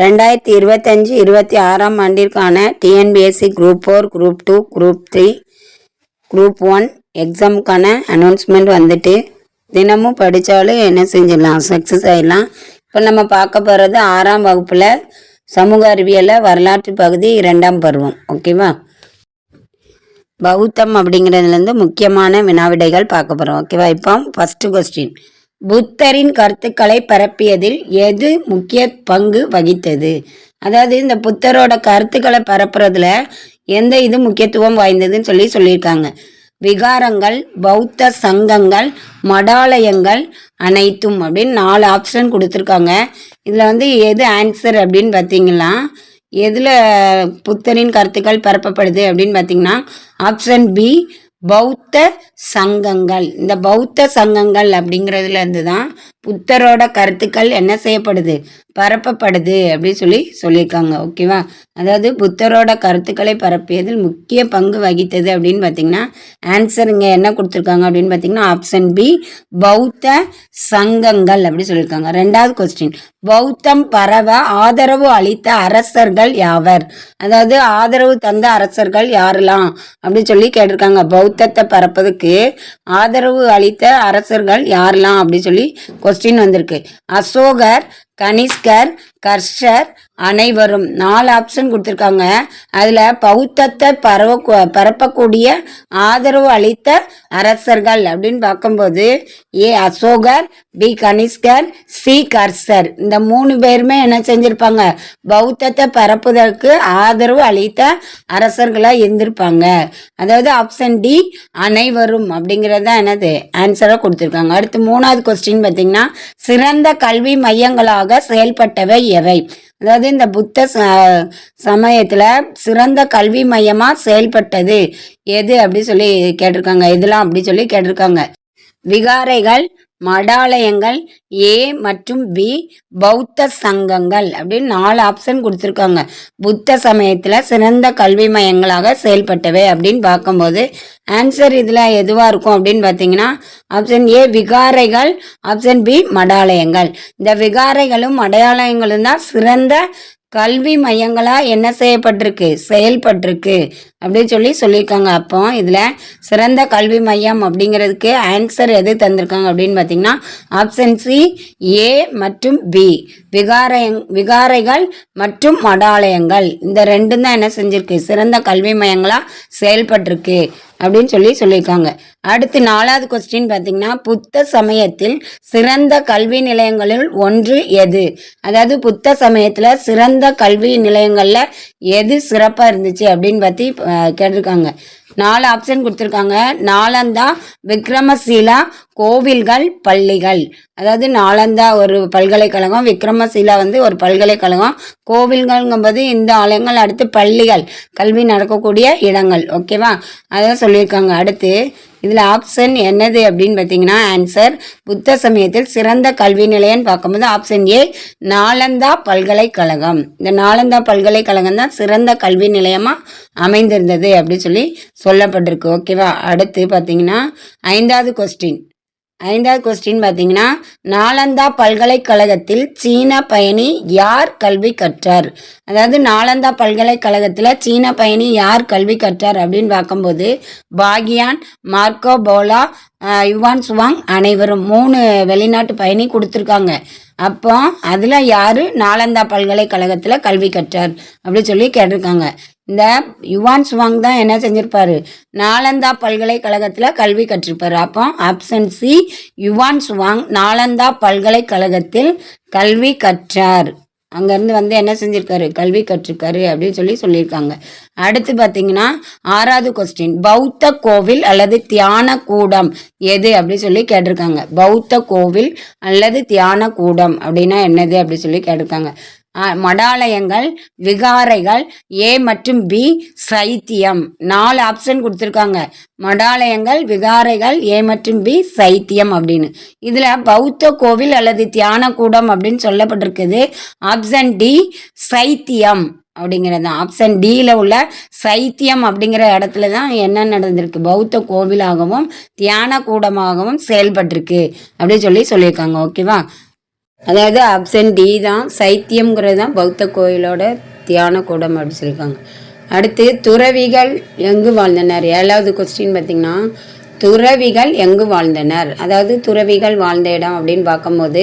2025-26ஆம் ஆண்டிற்கான TNPSC group 4, group 2, group 3, group 1 எக்ஸாமுக்கான announcement வந்துட்டு தினமும் படித்தாலும் என்ன செஞ்சிடலாம், சக்ஸஸ் ஆகிடலாம். இப்போ நம்ம பார்க்க போகிறது 6ஆம் வகுப்பில் சமூக அறிவியலில் வரலாற்று பகுதி 2ஆம் பருவம். ஓகேவா? பௌத்தம் அப்படிங்கிறதுலேருந்து முக்கியமான வினாவிடைகள் பார்க்க போகிறோம். ஓகேவா? இப்போ ஃபஸ்ட்டு கொஸ்டின், புத்தரின் கருத்துக்களை பரப்பியதில் எது முக்கிய பங்கு வகித்தது? அதாவது இந்த புத்தரோட கருத்துக்களை பரப்புறதுல எந்த இது முக்கியத்துவம் வாய்ந்ததுன்னு சொல்லியிருக்காங்க. விகாரங்கள், பௌத்த சங்கங்கள், மடாலயங்கள் அனைத்தும் அப்படின்னு 4 ஆப்ஷன் கொடுத்துருக்காங்க. இதில் எது ஆன்சர் அப்படின்னு பார்த்தீங்கன்னா, எதில் புத்தரின் கருத்துக்கள் பரப்பப்படுது அப்படின்னு பார்த்தீங்கன்னா ஆப்ஷன் பி, பௌத்த சங்கங்கள். இந்த பௌத்த சங்கங்கள் அப்படிங்கிறதுல இருந்து தான் புத்தரோட கருத்துக்கள் என்ன செய்யப்படுது, பரப்பப்படுது அப்படின்னு சொல்லியிருக்காங்க. ஓகேவா? அதாவது புத்தரோட கருத்துக்களை பரப்பியதில் முக்கிய பங்கு வகித்தது அப்படின்னு பார்த்தீங்கன்னா ஆன்சர் இங்கே என்ன கொடுத்துருக்காங்க அப்படின்னு பார்த்தீங்கன்னா ஆப்ஷன் பி, பௌத்த சங்கங்கள் அப்படி சொல்லியிருக்காங்க. 2வது கொஸ்டின், பௌத்தம் பரவ ஆதரவு அளித்த அரசர்கள் யாவர்? அதாவது ஆதரவு தந்த அரசர்கள் யாரெல்லாம் அப்படின்னு கேட்டிருக்காங்க. பௌத்தத்தை பரப்பதுக்கு ஆதரவு அளித்த அரசர்கள் யாரெல்லாம் அப்படி கொஸ்டின் வந்திருக்கு. அசோகர், கனிஷ்கர், கர்ஷர், அனைவரும். 4 ஆப்ஷன் கொடுத்துருக்காங்க. அதில் பௌத்தத்தை பரப்பக்கூடிய ஆதரவு அளித்த அரசர்கள் அப்படின்னு பார்க்கும்போது ஏ அசோகர், பி கனிஷ்கர், சி கர்ஷர். இந்த 3 பேருமே என்ன செஞ்சிருப்பாங்க, பௌத்தத்தை பரப்புவதற்கு ஆதரவு அளித்த அரசர்களாக இருந்திருப்பாங்க. அதாவது ஆப்ஷன் டி, அனைவரும் அப்படிங்கிறது தான் என்னது ஆன்சராக கொடுத்துருக்காங்க. அடுத்து 3வது கொஸ்டின் பார்த்தீங்கன்னா, சிறந்த கல்வி மையங்களாக செயல்பட்டவை எவை? அதாவது இந்த புத்த சமயத்தில் சிறந்த கல்வி மையமாக செயல்பட்டது எது அப்படி கேட்டிருக்காங்க. இதெல்லாம் அப்படி கேட்டிருக்காங்க. விகாரைகள், மடாலயங்கள், ஏ மற்றும் பி, பௌத்த சங்கங்கள் அப்படின்னு 4 ஆப்ஷன் கொடுத்துருக்காங்க. புத்த சமயத்தில் சிறந்த கல்வி மையங்களாக செயல்பட்டவை அப்படின்னு பார்க்கும்போது ஆன்சர் இதில் எதுவாக இருக்கும் அப்படின்னு பார்த்தீங்கன்னா ஆப்ஷன் ஏ விகாரைகள், ஆப்ஷன் பி மடாலயங்கள். இந்த விகாரைகளும் மடாலயங்களும் தான் சிறந்த கல்வி மையங்களாக என்ன செய்யப்பட்டிருக்கு, செயல்பட்டிருக்கு அப்படின்னு சொல்லியிருக்காங்க. அப்போ இதில் சிறந்த கல்வி மையம் அப்படிங்கிறதுக்கு ஆன்சர் எது தந்திருக்காங்க அப்படின்னு பார்த்தீங்கன்னா ஆப்ஷன் சி, ஏ மற்றும் பி, விகாரைகள் மற்றும் மடாலயங்கள். இந்த 2 தான் என்ன செஞ்சிருக்கு, சிறந்த கல்வி மையங்களாக செயல்பட்டிருக்கு அப்படின்னு சொல்லியிருக்காங்க. அடுத்து 4வது கொஸ்டின் பார்த்தீங்கன்னா, புத்த சமயத்தில் சிறந்த கல்வி நிலையங்களில் ஒன்று எது? அதாவது புத்த சமயத்தில் சிறந்த கல்வி நிலையங்களில் எது சிறப்பாக இருந்துச்சு அப்படின்னு பற்றி கேட்டிருக்காங்க. 4 ஆப்ஷன் கொடுத்துருக்காங்க. நாலந்தா, விக்ரமசீலா, கோவில்கள், பள்ளிகள். அதாவது நாலந்தா ஒரு பல்கலைக்கழகம், விக்ரமசீலா ஒரு பல்கலைக்கழகம், கோவில்கள்ங்கும்போது இந்த ஆலயங்கள், அடுத்து பள்ளிகள், கல்வி நடக்கக்கூடிய இடங்கள். ஓகேவா? அதான் சொல்லியிருக்காங்க. அடுத்து இதில் ஆப்ஷன் என்னது அப்படின்னு பார்த்தீங்கன்னா ஆன்சர் புத்த சமயத்தில் சிறந்த கல்வி நிலையம்னு பார்க்கும்போது ஆப்ஷன் ஏ, நாலந்தா பல்கலைக்கழகம். இந்த நாலந்தா பல்கலைக்கழகம் தான் சிறந்த கல்வி நிலையமாக அமைந்திருந்தது அப்படின்னு சொல்லப்பட்டிருக்கு. ஓகேவா? அடுத்து பார்த்தீங்கன்னா 5வது கொஸ்டின் பார்த்தீங்கன்னா, நாலந்தா பல்கலைக்கழகத்தில் சீன பயணி யார் கல்வி கற்றார்? அதாவது நாலந்தா பல்கலைக்கழகத்தில் சீன பயணி யார் கல்வி கற்றார் அப்படின்னு பார்க்கும்போது பாகியான், மார்க்கோ போலா, யுவான் சுவாங் அனைவரும். 3 வெளிநாட்டு பயணி கொடுத்துருக்காங்க. அப்போ அதில் யார் நாலந்தா பல்கலைக்கழகத்தில் கல்வி கற்றார் அப்படி கேட்டிருக்காங்க. இந்த யுவான் சுவாங் தான் என்ன செஞ்சிருப்பாரு, நாலந்தா பல்கலைக்கழகத்தில் கல்வி கற்றிருப்பார். அப்போ option C, Yuan Chwang Nalanda பல்கலைக்கழகத்தில் கல்வி கற்றார். அங்கேருந்து என்ன செஞ்சிருக்காரு, கல்வி கற்றிருக்காரு அப்படின்னு சொல்லியிருக்காங்க. அடுத்து பார்த்தீங்கன்னா 6வது கொஸ்டின், பௌத்த கோவில் அல்லது தியான கூடம் எது அப்படி கேட்டிருக்காங்க. பௌத்த கோவில் அல்லது தியான கூடம் அப்படின்னா என்னது அப்படி கேட்டிருக்காங்க. மடாலயங்கள், விகாரைகள், ஏ மற்றும் பி, சைத்தியம். 4 ஆப்ஷன் கொடுத்துருக்காங்க. மடாலயங்கள், விகாரைகள், ஏ மற்றும் பி, சைத்தியம் அப்படின்னு. இதில் பௌத்த கோவில் அல்லது தியான கூடம் அப்படின்னு சொல்லப்பட்டிருக்குது ஆப்ஷன் டி, சைத்தியம் அப்படிங்கிறது தான். ஆப்ஷன் டியில் உள்ள சைத்தியம் அப்படிங்கிற இடத்துல தான் என்ன நடந்திருக்கு, பௌத்த கோவிலாகவும் தியான கூடமாகவும் செயல்பட்டிருக்கு அப்படின்னு சொல்லியிருக்காங்க. ஓகேவா? அதாவது ஆப்ஷன் டி தான், சைத்தியம்ங்கிறது தான் பௌத்த கோயிலோட தியான கூடம் அப்படின்னு சொல்லியிருக்காங்க. அடுத்து துறவிகள் எங்கு வாழ்ந்தனர்? 7வது கொஸ்டின் பார்த்திங்கன்னா, துறவிகள் எங்கு வாழ்ந்தனர், அதாவது துறவிகள் வாழ்ந்த இடம் அப்படின்னு பார்க்கும்போது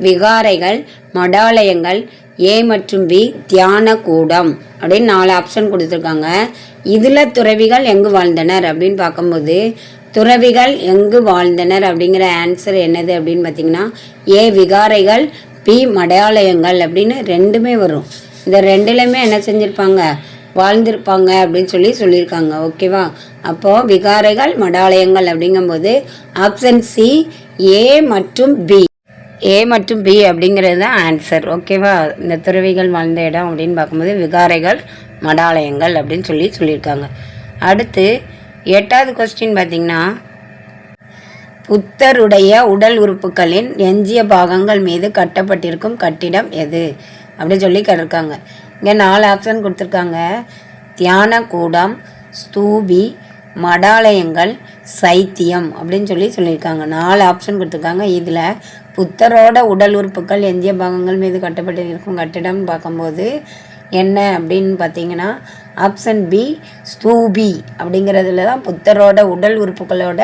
விகாரைகள், மடாலயங்கள், ஏ மற்றும் பி தியான கூடம் அப்படின்னு 4 ஆப்ஷன் கொடுத்துருக்காங்க. இதில் துறவிகள் எங்கு வாழ்ந்தனர் அப்படின்னு பார்க்கும்போது துறவிகள் எங்கு வாழ்ந்தனர் அப்படிங்கிற ஆன்சர் என்னது அப்படின்னு பார்த்தீங்கன்னா ஏ விகாரைகள், பி மடாலயங்கள் அப்படின்னு ரெண்டுமே வரும். இந்த ரெண்டுலையுமே என்ன செஞ்சுருப்பாங்க, வாழ்ந்திருப்பாங்க அப்படின்னு சொல்லியிருக்காங்க. ஓகேவா? அப்போது விகாரைகள், மடாலயங்கள் அப்படிங்கும்போது ஆப்ஷன் சி ஏ மற்றும் பி, ஏ மற்றும் பி அப்படிங்கிறது தான் ஆன்சர். ஓகேவா? இந்த துறவிகள் வாழ்ந்த இடம் அப்படின்னு பார்க்கும்போது விகாரைகள், மடாலயங்கள் அப்படின்னு சொல்லியிருக்காங்க. அடுத்து 8வது கொஸ்டின் பார்த்திங்கன்னா, புத்தருடைய உடல் உறுப்புகளின் எஞ்சிய பாகங்கள் மீது கட்டப்பட்டிருக்கும் கட்டிடம் எது அப்படின்னு சொல்லி கேட்டிருக்காங்க. இங்கே 4 ஆப்ஷன் கொடுத்துருக்காங்க. தியான கூடம், ஸ்தூபி, மடாலயங்கள், சைத்தியம் அப்படின்னு சொல்லியிருக்காங்க. 4 ஆப்ஷன் கொடுத்துருக்காங்க. இதில் புத்தரோட உடல் உறுப்புகள் எஞ்சிய பாகங்கள் மீது கட்டப்பட்டு இருக்கும் கட்டிடம்னு பார்க்கும்போது என்ன அப்படின்னு பார்த்தீங்கன்னா ஆப்ஷன் பி ஸ்தூபி அப்படிங்கிறதுல தான் புத்தரோட உடல் உறுப்புகளோட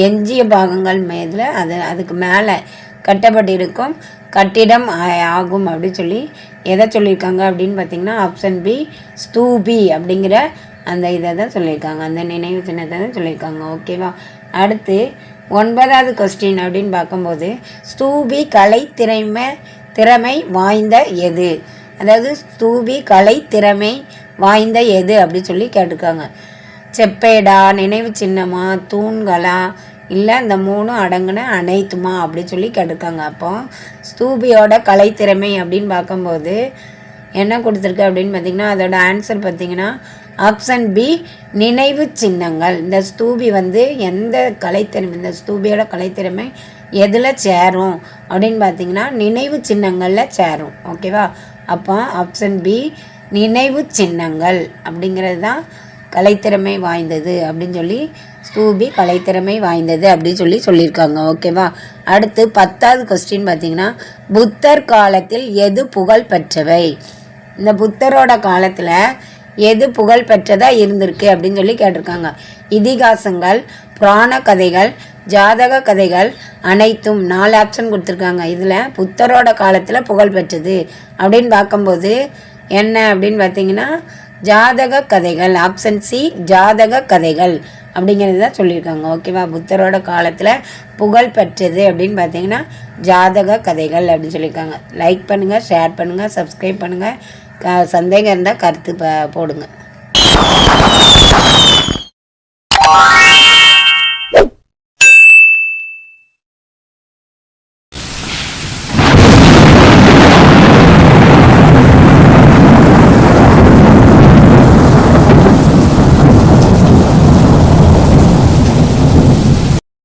எஞ்சிய பாகங்கள் மீதில் அதுக்கு மேலே கட்டப்பட்டிருக்கும் கட்டிடம் ஆகும் அப்படின்னு எதை சொல்லியிருக்காங்க அப்படின்னு பார்த்தீங்கன்னா ஆப்ஷன் பி ஸ்தூபி அப்படிங்கிற அந்த இதை தான் சொல்லியிருக்காங்க, அந்த நினைவு சின்னத்தை தான் சொல்லியிருக்காங்க. ஓகேவா? அடுத்து 9வது கொஸ்டின் அப்படின்னு பார்க்கும்போது ஸ்தூபி கலை திறமை வாய்ந்த எது, அதாவது ஸ்தூபி கலை திறமை வாய்ந்த எது அப்படின்னு கேட்டிருக்காங்க. செப்பேடா, நினைவு சின்னமா, தூண்களா, இல்லை இந்த 3 அடங்கின அனைத்துமா அப்படின்னு கேட்டிருக்காங்க. அப்போ ஸ்தூபியோட கலைத்திறமை அப்படின்னு பார்க்கும்போது என்ன கொடுத்துருக்கு அப்படின்னு பார்த்திங்கன்னா அதோட ஆன்சர் பார்த்திங்கன்னா ஆப்ஷன் பி நினைவு சின்னங்கள். இந்த ஸ்தூபி எந்த கலைத்திறமை, இந்த ஸ்தூபியோட கலைத்திறமை எதில் சேரும் அப்படின்னு பார்த்திங்கன்னா நினைவு சின்னங்களில் சேரும். ஓகேவா? அப்போ ஆப்ஷன் பி நினைவு சின்னங்கள் அப்படிங்கிறது தான் கலைத்திறமை வாய்ந்தது அப்படின்னு ஸ்தூபி கலைத்திறமை வாய்ந்தது அப்படின்னு சொல்லியிருக்காங்க. ஓகேவா? அடுத்து 10வது கொஸ்டின் பார்த்திங்கன்னா புத்தர் காலத்தில் எது புகழ் பெற்றவை, இந்த புத்தரோட காலத்தில் எது புகழ் பெற்றதாக இருந்திருக்கு அப்படின்னு கேட்டிருக்காங்க. இதிகாசங்கள், புராண கதைகள், ஜாதக கதைகள் அனைத்தும் 4 ஆப்ஷன் கொடுத்துருக்காங்க. இதில் புத்தரோட காலத்தில் புகழ் பெற்றது அப்படின்னு பார்க்கும்போது என்ன அப்படின்னு பார்த்தீங்கன்னா ஜாதக கதைகள், ஆப்ஷன் சி ஜாதக கதைகள் அப்படிங்கிறது தான் சொல்லியிருக்காங்க. ஓகேவா? புத்தரோட காலத்தில் புகழ் பெற்றது அப்படின்னு பார்த்தீங்கன்னா ஜாதக கதைகள் அப்படின்னு சொல்லியிருக்காங்க. லைக் பண்ணுங்கள், ஷேர் பண்ணுங்கள், சப்ஸ்கிரைப் பண்ணுங்கள். சந்தேகம் இருந்தால் கருத்து போடுங்க.